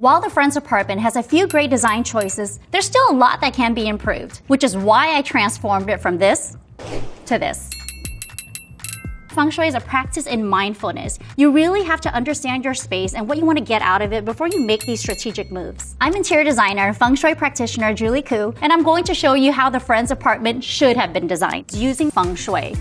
While the Friends apartment has a few great design choices, there's still a lot that can be improved, which is why I transformed it from this to this. Feng Shui is a practice in mindfulness. You really have to understand your space and what you want to get out of it before you make these strategic moves. I'm interior designer and Feng Shui practitioner Julie Khuu, and I'm going to show you how the Friends apartment should have been designed using Feng Shui.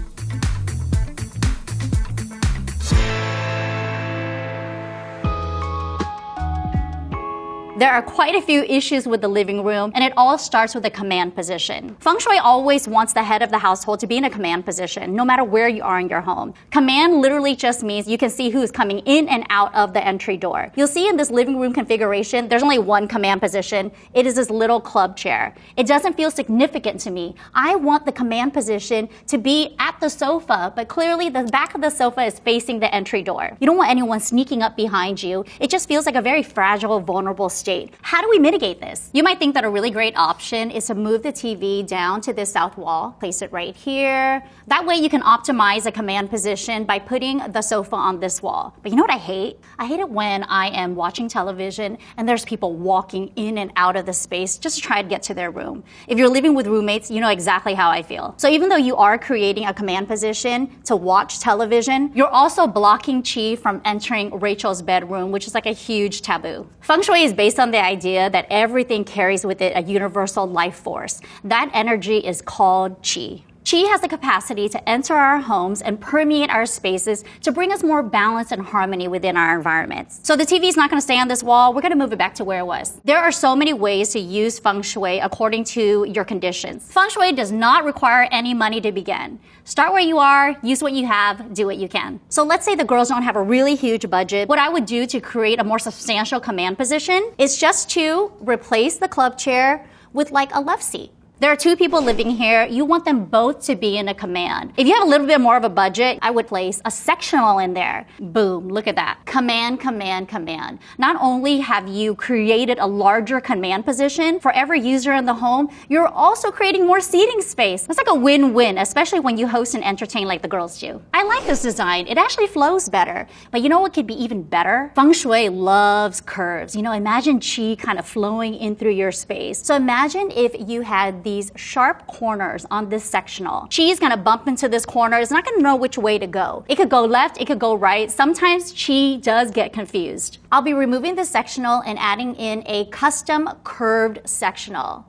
There are quite a few issues with the living room, and it all starts with a command position. Feng Shui always wants the head of the household to be in a command position, no matter where you are in your home. Command literally just means you can see who's coming in and out of the entry door. You'll see in this living room configuration, there's only one command position. It is this little club chair. It doesn't feel significant to me. I want the command position to be at the sofa, but clearly the back of the sofa is facing the entry door. You don't want anyone sneaking up behind you. It just feels like a very fragile, vulnerable state. How do we mitigate this? You might think that a really great option is to move the TV down to this south wall, place it right here. That way you can optimize a command position by putting the sofa on this wall. But you know what I hate? I hate it when I am watching television and there's people walking in and out of the space just to try to get to their room. If you're living with roommates, you know exactly how I feel. So even though you are creating a command position to watch television, you're also blocking Qi from entering Rachel's bedroom, which is like a huge taboo. Feng Shui is based on the idea that everything carries with it a universal life force. That energy is called Qi. Qi has the capacity to enter our homes and permeate our spaces to bring us more balance and harmony within our environments. So the TV is not going to stay on this wall. We're going to move it back to where it was. There are so many ways to use Feng Shui according to your conditions. Feng Shui does not require any money to begin. Start where you are, use what you have, do what you can. So let's say the girls don't have a really huge budget. What I would do to create a more substantial command position is just to replace the club chair with like a love seat. There are two people living here. You want them both to be in a command. If you have a little bit more of a budget, I would place a sectional in there. Boom, look at that. Command, command, command. Not only have you created a larger command position for every user in the home, you're also creating more seating space. It's like a win-win, especially when you host and entertain like the girls do. I like this design. It actually flows better. But you know what could be even better? Feng Shui loves curves. You know, imagine Qi kind of flowing in through your space. So imagine if you had these sharp corners on this sectional. Qi is gonna bump into this corner. It's not gonna know which way to go. It could go left, it could go right. Sometimes Qi does get confused. I'll be removing this sectional and adding in a custom curved sectional.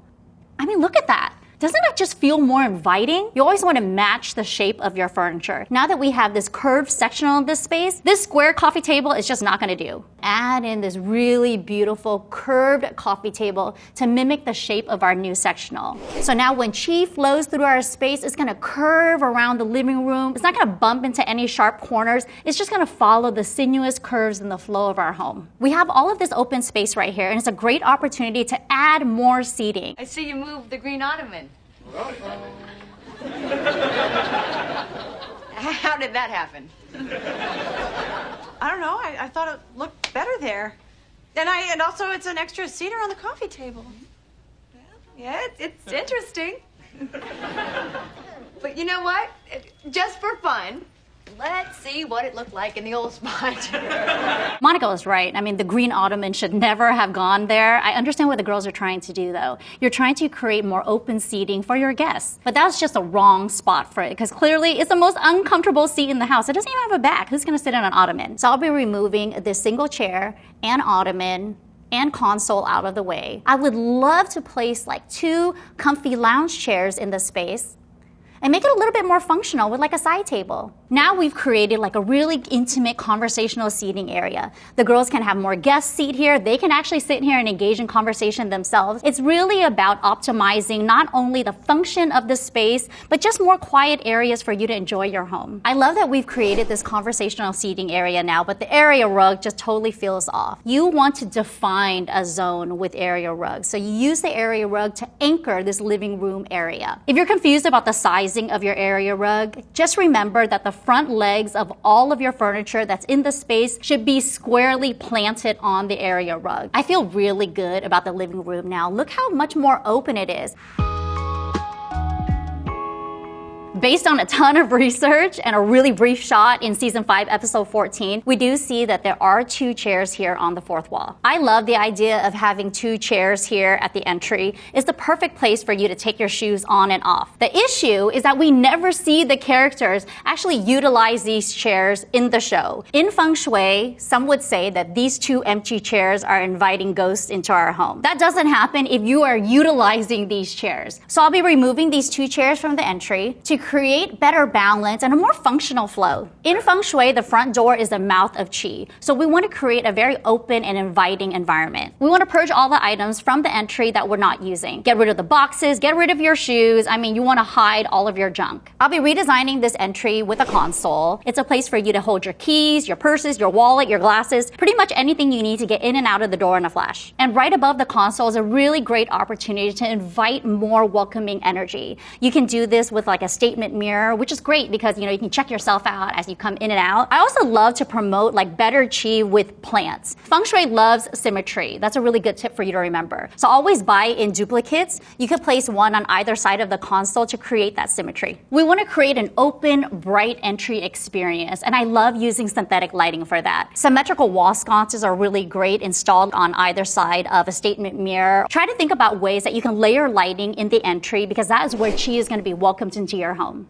I mean, look at that. Doesn't it just feel more inviting? You always want to match the shape of your furniture. Now that we have this curved sectional in this space, this square coffee table is just not going to do. Add in this really beautiful curved coffee table to mimic the shape of our new sectional. So now when Qi flows through our space, it's going to curve around the living room. It's not going to bump into any sharp corners. It's just going to follow the sinuous curves in the flow of our home. We have all of this open space right here, and it's a great opportunity to add more seating. I see you moved the green ottoman. How did that happen? I don't know. I thought it looked better there. And also it's an extra seater on the coffee table. Well, yeah, it's interesting. But you know what? Just for fun, let's see what it looked like in the old spot. Monica was right. I mean, the green ottoman should never have gone there. I understand what the girls are trying to do, though. You're trying to create more open seating for your guests. But that's just a wrong spot for it, because clearly it's the most uncomfortable seat in the house. It doesn't even have a back. Who's going to sit on an ottoman? So I'll be removing this single chair and ottoman and console out of the way. I would love to place like 2 comfy lounge chairs in the space and make it a little bit more functional with like a side table. Now we've created like a really intimate conversational seating area. The girls can have more guests seat here. They can actually sit here and engage in conversation themselves. It's really about optimizing not only the function of the space, but just more quiet areas for you to enjoy your home. I love that we've created this conversational seating area now, but the area rug just totally feels off. You want to define a zone with area rugs. So you use the area rug to anchor this living room area. If you're confused about the sizing of your area rug, just remember that the front legs of all of your furniture that's in the space should be squarely planted on the area rug. I feel really good about the living room now. Look how much more open it is. Based on a ton of research and a really brief shot in season 5, episode 14, we do see that there are 2 chairs here on the 4th wall. I love the idea of having 2 chairs here at the entry. It's the perfect place for you to take your shoes on and off. The issue is that we never see the characters actually utilize these chairs in the show. In feng shui, some would say that these 2 empty chairs are inviting ghosts into our home. That doesn't happen if you are utilizing these chairs. So I'll be removing these 2 chairs from the entry to create better balance and a more functional flow. In feng shui, the front door is the mouth of qi. So we want to create a very open and inviting environment. We want to purge all the items from the entry that we're not using. Get rid of the boxes, get rid of your shoes. You want to hide all of your junk. I'll be redesigning this entry with a console. It's a place for you to hold your keys, your purses, your wallet, your glasses, pretty much anything you need to get in and out of the door in a flash. And right above the console is a really great opportunity to invite more welcoming energy. You can do this with like a statement mirror, which is great because you can check yourself out as you come in and out. I also love to promote like better qi with plants. Feng Shui loves symmetry. That's a really good tip for you to remember. So always buy in duplicates. You could place one on either side of the console to create that symmetry. We want to create an open, bright entry experience, and I love using synthetic lighting for that. Symmetrical wall sconces are really great installed on either side of a statement mirror. Try to think about ways that you can layer lighting in the entry because that is where qi is going to be welcomed into your home.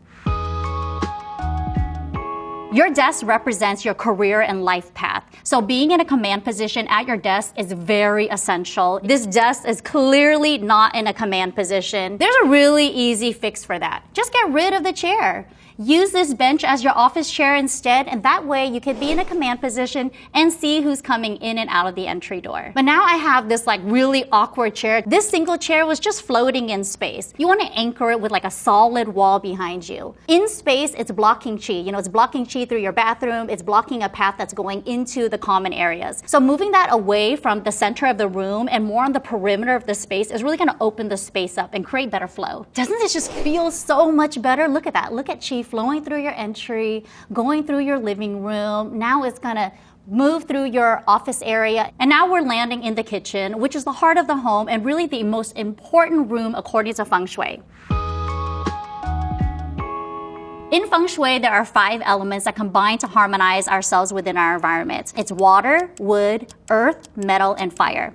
Your desk represents your career and life path. So being in a command position at your desk is very essential. This desk is clearly not in a command position. There's a really easy fix for that. Just get rid of the chair. Use this bench as your office chair instead, and that way you can be in a command position and see who's coming in and out of the entry door. But now I have this like really awkward chair. This single chair was just floating in space. You want to anchor it with like a solid wall behind you. In space, it's blocking qi. It's blocking qi through your bathroom. It's blocking a path that's going into the common areas. So moving that away from the center of the room and more on the perimeter of the space is really going to open the space up and create better flow. Doesn't it just feel so much better? Look at that. Look at qi flowing through your entry, going through your living room. Now it's gonna move through your office area. And now we're landing in the kitchen, which is the heart of the home and really the most important room according to Feng Shui. In Feng Shui, there are 5 elements that combine to harmonize ourselves within our environment. It's water, wood, earth, metal, and fire.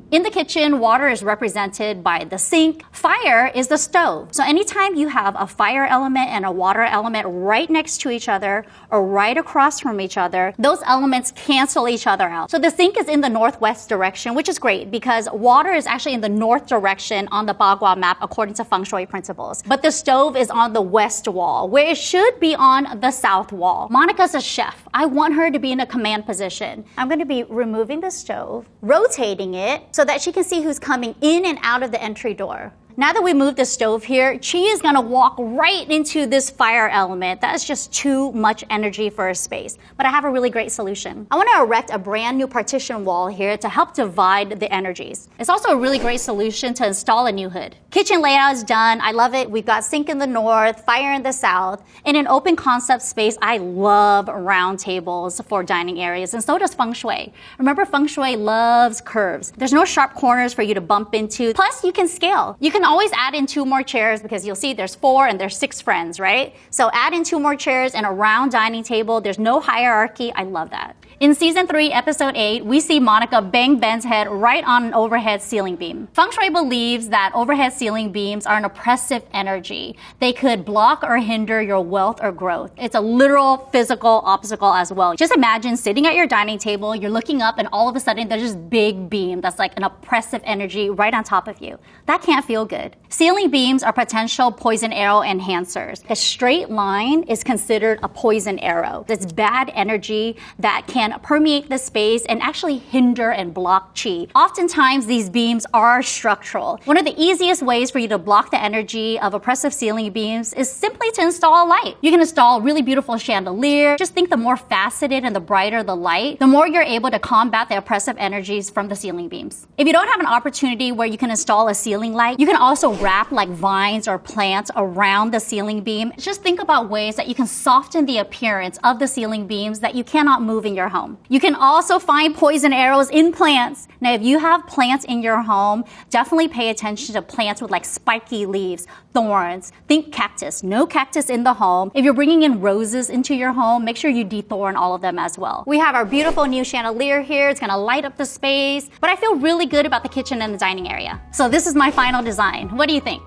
In the kitchen, water is represented by the sink. Fire is the stove. So anytime you have a fire element and a water element right next to each other or right across from each other, those elements cancel each other out. So the sink is in the northwest direction, which is great because water is actually in the north direction on the Bagua map according to Feng Shui principles. But the stove is on the west wall, where it should be on the south wall. Monica's a chef. I want her to be in a command position. I'm going to be removing the stove, rotating it, so that she can see who's coming in and out of the entry door. Now that we moved the stove here, qi is gonna walk right into this fire element. That is just too much energy for a space. But I have a really great solution. I wanna erect a brand new partition wall here to help divide the energies. It's also a really great solution to install a new hood. Kitchen layout is done. I love it. We've got sink in the north, fire in the south. In an open concept space, I love round tables for dining areas, and so does Feng Shui. Remember, Feng Shui loves curves. There's no sharp corners for you to bump into. Plus, you can scale. You can always add in 2 more chairs because you'll see there's 4 and there's 6 friends, right? So add in 2 more chairs and a round dining table. There's no hierarchy. I love that. In season 3, episode 8, we see Monica bang Ben's head right on an overhead ceiling beam. Feng Shui believes that overhead ceiling beams are an oppressive energy. They could block or hinder your wealth or growth. It's a literal physical obstacle as well. Just imagine sitting at your dining table, you're looking up, and all of a sudden there's this big beam that's like an oppressive energy right on top of you. That can't feel good. Ceiling beams are potential poison arrow enhancers. A straight line is considered a poison arrow. That's bad energy that can permeate the space and actually hinder and block qi. Oftentimes, these beams are structural. One of the easiest ways for you to block the energy of oppressive ceiling beams is simply to install a light. You can install a really beautiful chandelier. Just think the more faceted and the brighter the light, the more you're able to combat the oppressive energies from the ceiling beams. If you don't have an opportunity where you can install a ceiling light, you can also wrap like vines or plants around the ceiling beam. Just think about ways that you can soften the appearance of the ceiling beams that you cannot move in your home. home. You can also find poison arrows in plants. Now, if you have plants in your home, definitely pay attention to plants with like spiky leaves, thorns. Think cactus. No cactus in the home. If you're bringing in roses into your home, make sure you dethorn all of them as well. We have our beautiful new chandelier here. It's gonna light up the space, but I feel really good about the kitchen and the dining area. So this is my final design. What do you think?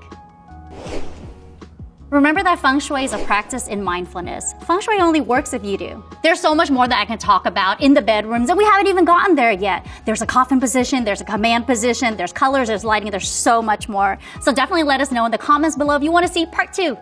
Remember that feng shui is a practice in mindfulness. Feng shui only works if you do. There's so much more that I can talk about in the bedrooms, and we haven't even gotten there yet. There's a coffin position, there's a command position, there's colors, there's lighting, there's so much more. So definitely let us know in the comments below if you want to see part 2.